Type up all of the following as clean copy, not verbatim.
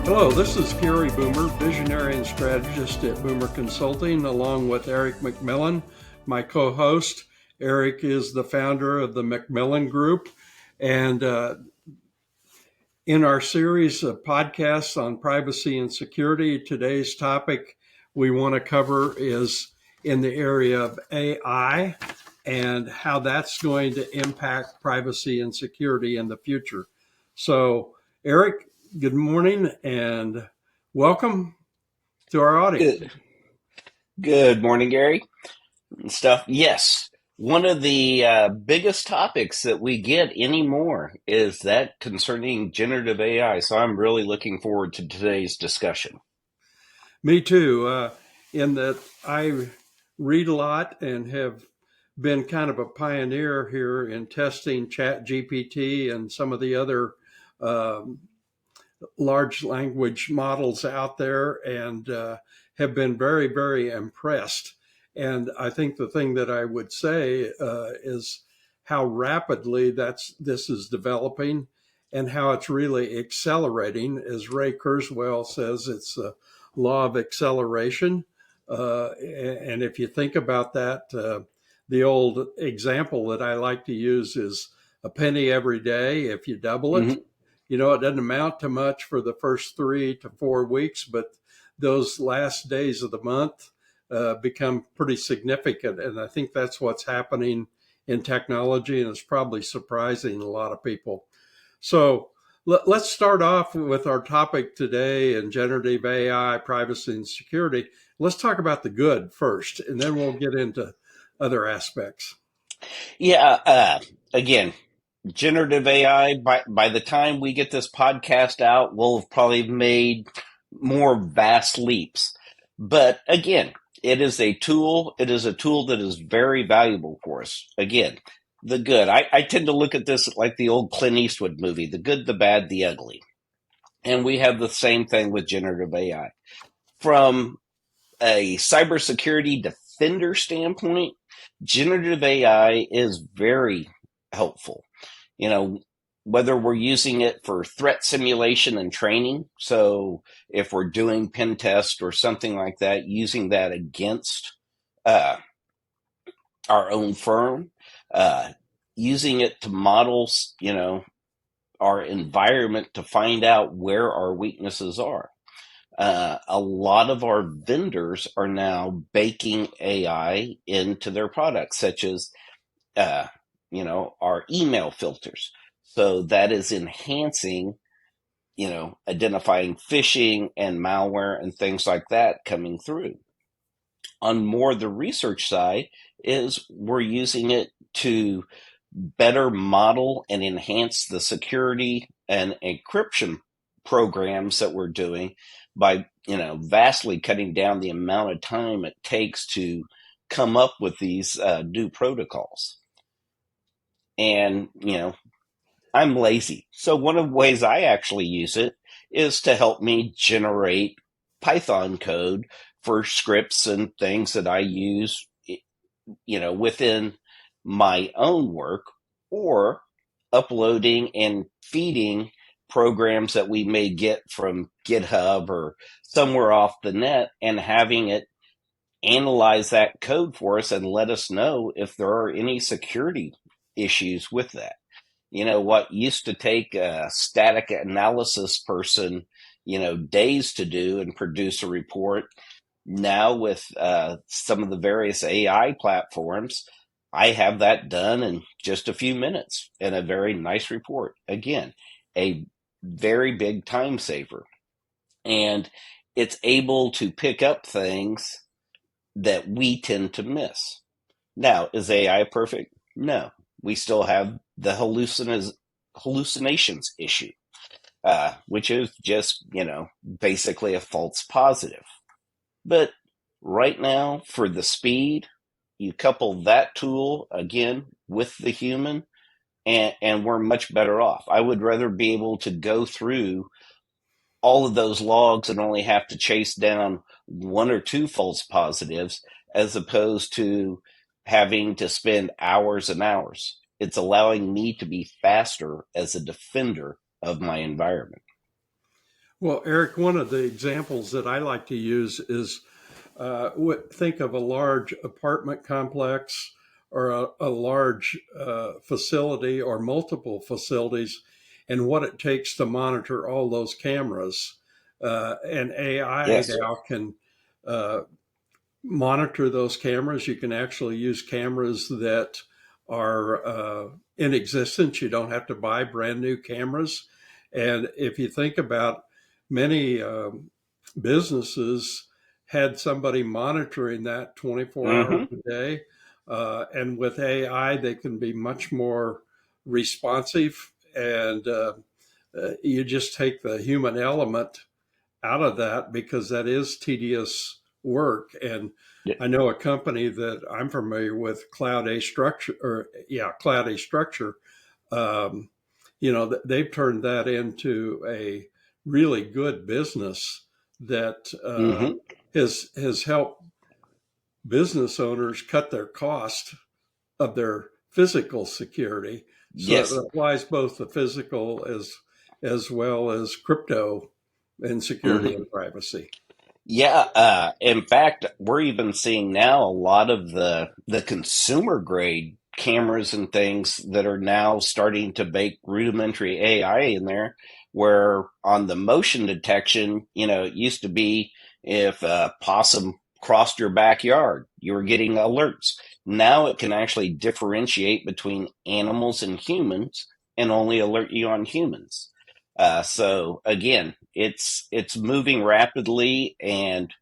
Hello, this is Gary Boomer, visionary and strategist at Boomer Consulting, along with Eric McMillen, my co-host. Eric is the founder of the McMillen Group. And in our series of podcasts on privacy and security, today's topic we want to cover is in the area of AI and how that's going to impact privacy and security in the future. So, Eric, good morning and welcome to our audience. Good morning, Gary. Stuff. Yes. One of the biggest topics that we get anymore is that concerning generative AI. So I'm really looking forward to today's discussion. Me too, in that I read a lot and have been kind of a pioneer here in testing Chat GPT and some of the other um, large language models out there, and have been very, very impressed. And I think the thing that I would say is how rapidly this is developing and how it's really accelerating. As Ray Kurzweil says, it's a law of acceleration. And if you think about that, the old example that I like to use is a penny every day. If you double it, hmm it doesn't amount to much for the first 3 to 4 weeks, but those last days of the month become pretty significant. And I think that's what's happening in technology, and it's probably surprising a lot of people. So let's start off with our topic today in generative AI, privacy and security. Let's talk about the good first, and then we'll get into other aspects. Yeah. Again, generative AI, by the time we get this podcast out, we'll have probably made more vast leaps. But again, it is a tool. It is a tool that is very valuable for us. Again, the good. I tend to look at this like the old Clint Eastwood movie, the good, the bad, the ugly. And we have the same thing with generative AI. From a cybersecurity defender standpoint, generative AI is very helpful. You know, whether we're using it for threat simulation and training. So if we're doing pen test or something like that, using that against uh, our own firm, uh, using it to model, our environment to find out where our weaknesses are. A lot of our vendors are now baking AI into their products, such as, uh, our email filters. So that is enhancing, identifying phishing and malware and things like that coming through. On more the research side is we're using it to better model and enhance the security and encryption programs that we're doing by vastly cutting down the amount of time it takes to come up with these new protocols. And I'm lazy, so one of the ways I actually use it is to help me generate Python code for scripts and things that I use within my own work, or uploading and feeding programs that we may get from GitHub or somewhere off the net, and having it analyze that code for us and let us know if there are any security issues with that. What used to take a static analysis person, days to do and produce a report, now with some of the various AI platforms, I have that done in just a few minutes in a very nice report. Again, a very big time saver. And it's able to pick up things that we tend to miss. Now, is AI perfect? No. We still have the hallucinations issue, which is just, basically a false positive. But right now, for the speed, you couple that tool again with the human, and we're much better off. I would rather be able to go through all of those logs and only have to chase down one or two false positives, as opposed to having to spend hours and hours. It's allowing me to be faster as a defender of my environment. Well, Eric, one of the examples that I like to use is think of a large apartment complex or a large facility or multiple facilities and what it takes to monitor all those cameras. And AI Yes. now can uh, monitor those cameras. You can actually use cameras that are in existence. You don't have to buy brand new cameras. And if you think about many businesses had somebody monitoring that 24 hours Mm-hmm. a day. And with AI, they can be much more responsive. And you just take the human element out of that because that is tedious work. And I know a company that I'm familiar with, Cloud A Structure, or yeah, Cloud A Structure. Um, they've turned that into a really good business that Mm-hmm. has helped business owners cut their cost of their physical security. So it Yes. applies both the physical as well as crypto and security Mm-hmm. and privacy. Yeah, in fact, we're even seeing now a lot of the consumer grade cameras and things that are now starting to bake rudimentary AI in there, where on the motion detection, it used to be if a possum crossed your backyard, you were getting alerts. Now it can actually differentiate between animals and humans and only alert you on humans. So again, it's moving rapidly and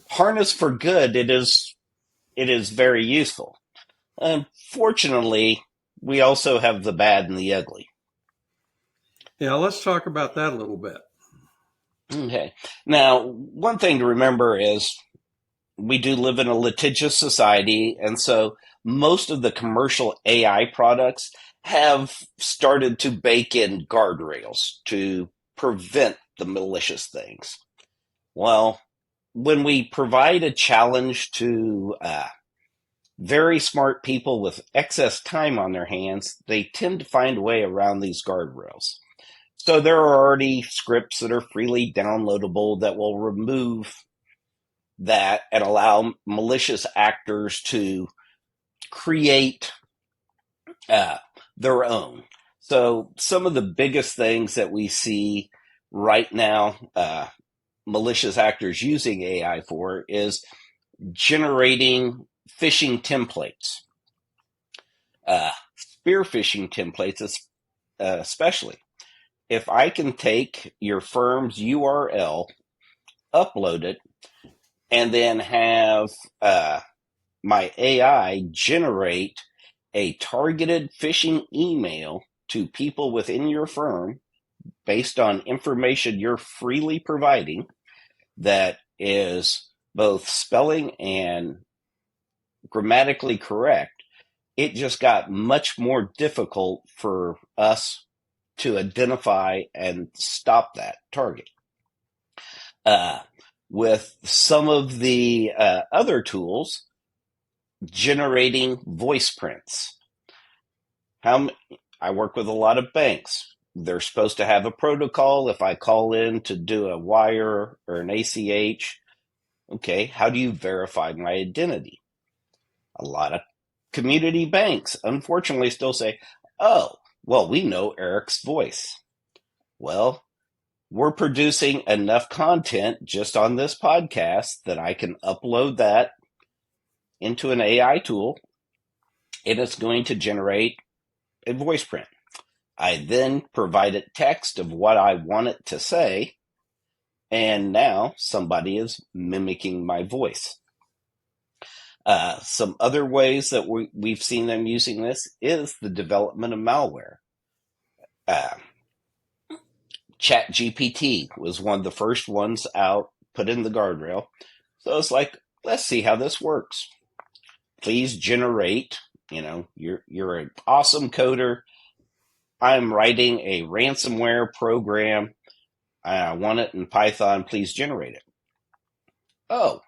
harnessed for good. It is very useful. Unfortunately, we also have the bad and the ugly. Yeah, let's talk about that a little bit. Okay. Now, one thing to remember is we do live in a litigious society, and so most of the commercial AI products have started to bake in guardrails to prevent the malicious things. Well, when we provide a challenge to very smart people with excess time on their hands, they tend to find a way around these guardrails. So there are already scripts that are freely downloadable that will remove that and allow malicious actors to create uh, their own. So some of the biggest things that we see right now, malicious actors using AI for is generating phishing templates, spear phishing templates, especially. If I can take your firm's URL, upload it, and then have my AI generate a targeted phishing email to people within your firm based on information you're freely providing that is both spelling and grammatically correct, it just got much more difficult for us to identify and stop that target. Uh, with some of the other tools, generating voice prints. How I work with a lot of banks. They're supposed to have a protocol. If I call in to do a wire or an ACH, okay, how do you verify my identity? A lot of community banks, unfortunately, still say, oh, well, we know Eric's voice. Well, we're producing enough content just on this podcast that I can upload that into an AI tool and it's going to generate a voice print. I then provide it text of what I want it to say, and now somebody is mimicking my voice. Some other ways that we've seen them using this is the development of malware. Uh, Chat GPT was one of the first ones out, put in the guardrail. So it's like, let's see how this works. Please generate, you're an awesome coder. I'm writing a ransomware program. I want it in Python. Please generate it. Oh,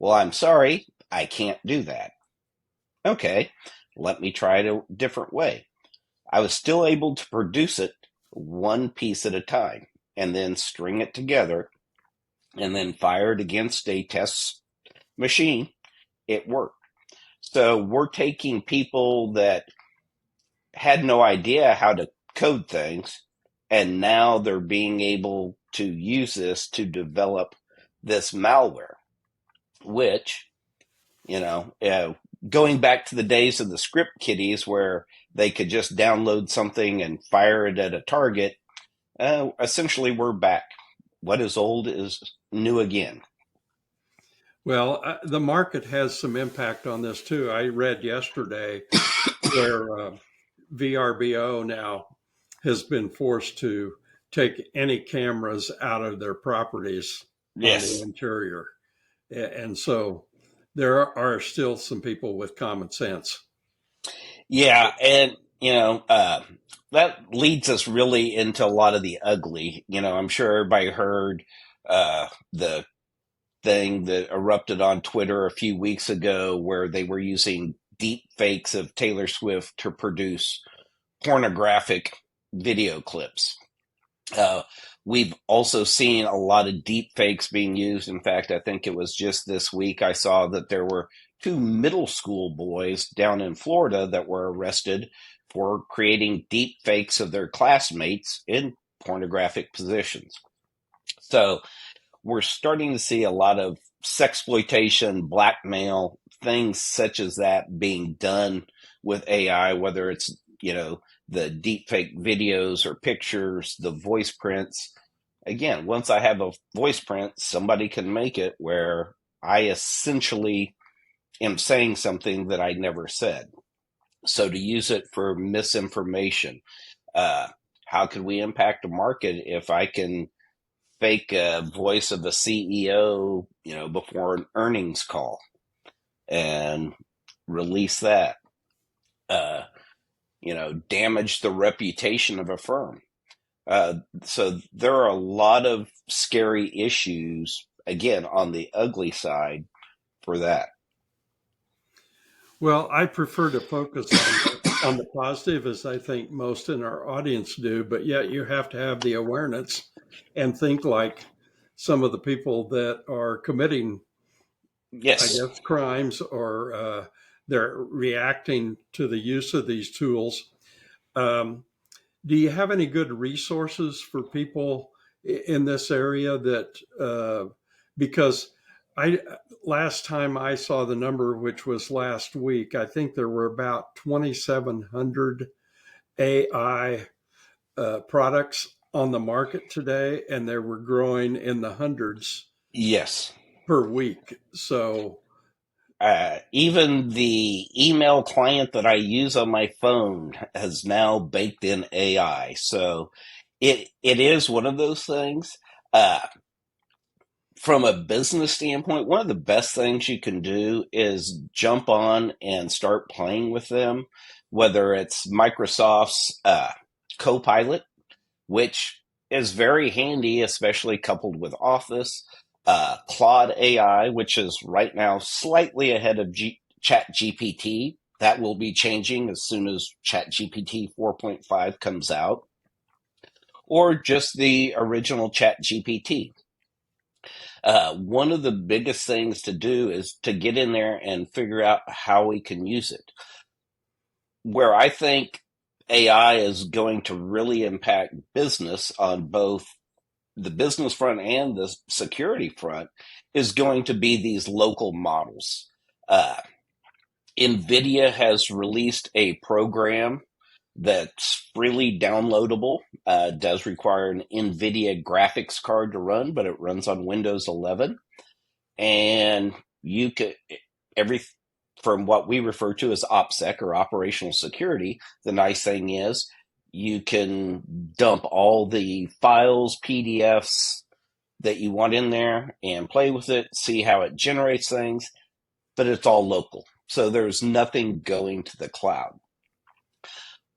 well, I'm sorry. I can't do that. Okay, let me try it a different way. I was still able to produce it one piece at a time. and then string it together and then fire it against a test machine, it worked. So we're taking people that had no idea how to code things, and now they're being able to use this to develop this malware, which, you know, going back to the days of the script kiddies where they could just download something and fire it at a target, essentially we're back. What is old is new again. Well, the market has some impact on this too. I read yesterday where VRBO now has been forced to take any cameras out of their properties on the Yes. interior. And so there are still some people with common sense. Yeah, and that leads us really into a lot of the ugly. I'm sure everybody heard the thing that erupted on Twitter a few weeks ago, where they were using deep fakes of Taylor Swift to produce pornographic video clips. Uh, we've also seen a lot of deep fakes being used. In fact, I think it was just this week I saw that there were two middle school boys down in Florida that were arrested for creating deep fakes of their classmates in pornographic positions. So we're starting to see a lot of sexploitation, blackmail, things such as that being done with AI, whether it's, the deepfake videos or pictures, the voice prints. Again, once I have a voice print, somebody can make it where I essentially am saying something that I never said. So to use it for misinformation, uh, how could we impact the market if I can fake voice of a CEO, before an earnings call and release that, uh, damage the reputation of a firm. So there are a lot of scary issues, again, on the ugly side for that. Well, I prefer to focus on the positive, as I think most in our audience do, but yet you have to have the awareness and think like some of the people that are committing, I Yes. guess, crimes, or they're reacting to the use of these tools. Um, do you have any good resources for people in this area that, because I, last time I saw the number, which was last week, I think there were about 2,700 AI products on the market today, and they were growing in the hundreds Yes. per week. So, Even the email client that I use on my phone has now baked in AI. So it is one of those things. Uh, from a business standpoint, one of the best things you can do is jump on and start playing with them, whether it's Microsoft's Copilot, which is very handy, especially coupled with Office, Claude AI, which is right now slightly ahead of Chat GPT. That will be changing as soon as Chat GPT 4.5 comes out, or just the original Chat GPT. One of the biggest things to do is to get in there and figure out how we can use it. Where I think AI is going to really impact business on both the business front and the security front is going to be these local models. Uh, NVIDIA has released a program that's freely downloadable. Does require an NVIDIA graphics card to run, but it runs on Windows 11. And you could every from what we refer to as OPSEC or operational security. The nice thing is you can dump all the files, PDFs that you want in there and play with it, see how it generates things, but it's all local. So there's nothing going to the cloud.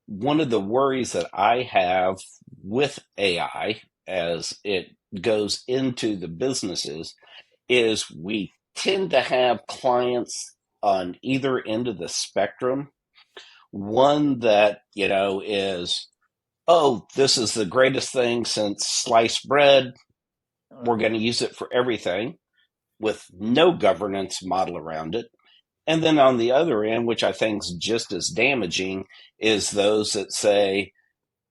One of the worries that I have with AI as it goes into the businesses is we tend to have clients on either end of the spectrum. One that, is oh, this is the greatest thing since sliced bread. We're going to use it for everything with no governance model around it. And then on the other end, which I think is just as damaging, is those that say,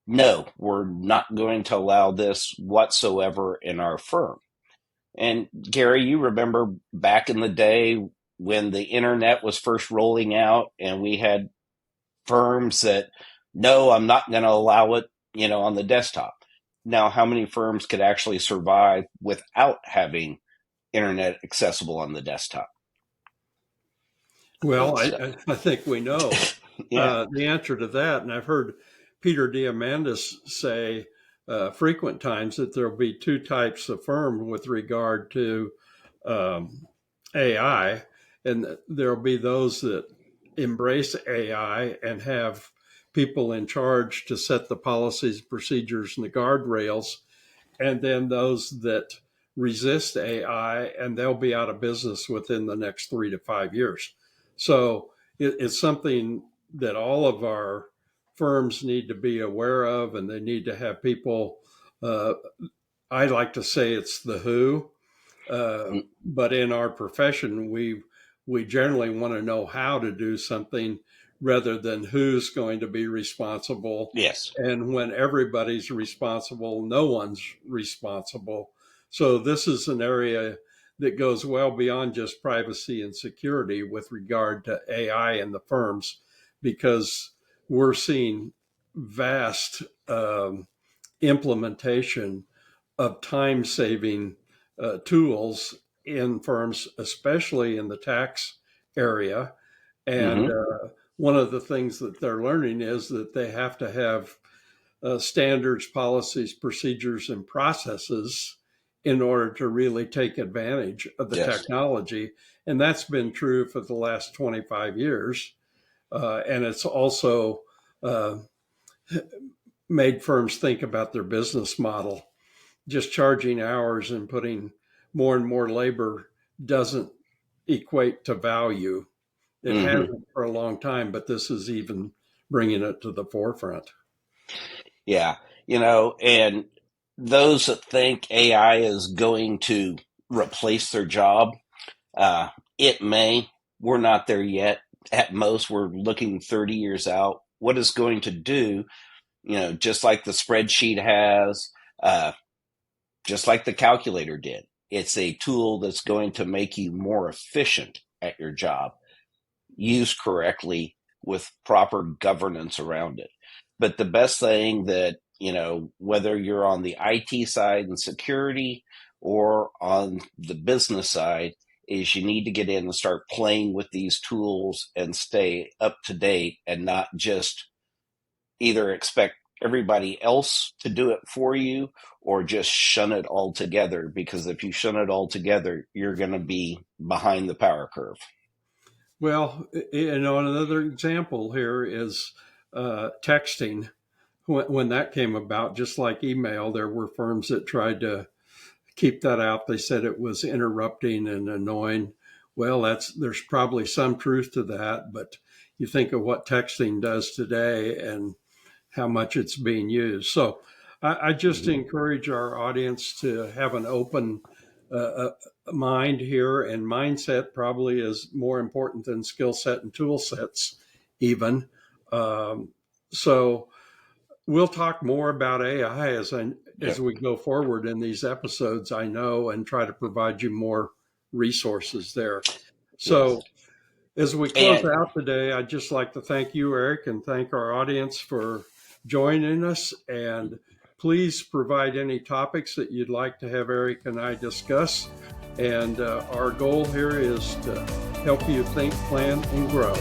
no, we're not going to allow this whatsoever in our firm. And Gary, you remember back in the day when the internet was first rolling out and we had firms that, no, I'm not going to allow it, on the desktop. Now, how many firms could actually survive without having internet accessible on the desktop? Well, It's, I think we know yeah. the answer to that. And I've heard Peter Diamandis say frequent times that there'll be two types of firm with regard to um, AI. And there'll be those that embrace AI and have people in charge to set the policies, procedures, and the guardrails. And then those that resist AI, and they'll be out of business within the next 3 to 5 years. So it's something that all of our firms need to be aware of, and they need to have people. Uh, I like to say it's the who, but in our profession, we generally want to know how to do something rather than who's going to be responsible. Yes. And when everybody's responsible, no one's responsible. So this is an area that goes well beyond just privacy and security with regard to AI in the firms, because we're seeing vast implementation of time saving tools in firms, especially in the tax area. And Mm-hmm. one of the things that they're learning is that they have to have standards, policies, procedures, and processes in order to really take advantage of the Yes. technology. And that's been true for the last 25 years. And it's also uh, made firms think about their business model. Just charging hours and putting more and more labor doesn't equate to value. It Mm-hmm. hasn't for a long time, but this is even bringing it to the forefront. Yeah. And those that think AI is going to replace their job, uh, it may. We're not there yet. At most, we're looking 30 years out. What it's going to do, just like the spreadsheet has, uh, just like the calculator did, it's a tool that's going to make you more efficient at your job, used correctly with proper governance around it. But the best thing that, whether you're on the IT side and security or on the business side, is you need to get in and start playing with these tools and stay up to date and not just either expect everybody else to do it for you or just shun it altogether. Because if you shun it altogether, you're going to be behind the power curve. Well, another example here is texting. When that came about, just like email, there were firms that tried to keep that out. They said it was interrupting and annoying. Well, there's probably some truth to that, but you think of what texting does today and how much it's being used. So I just Mm-hmm. encourage our audience to have an open mind here, and mindset probably is more important than skill set and tool sets, even. Um, so we'll talk more about AI as Yep. we go forward in these episodes, I know, and try to provide you more resources there. Yes. So as we close And out today, I'd just like to thank you, Eric, and thank our audience for joining us. And please provide any topics that you'd like to have Eric and I discuss. And our goal here is to help you think, plan, and grow.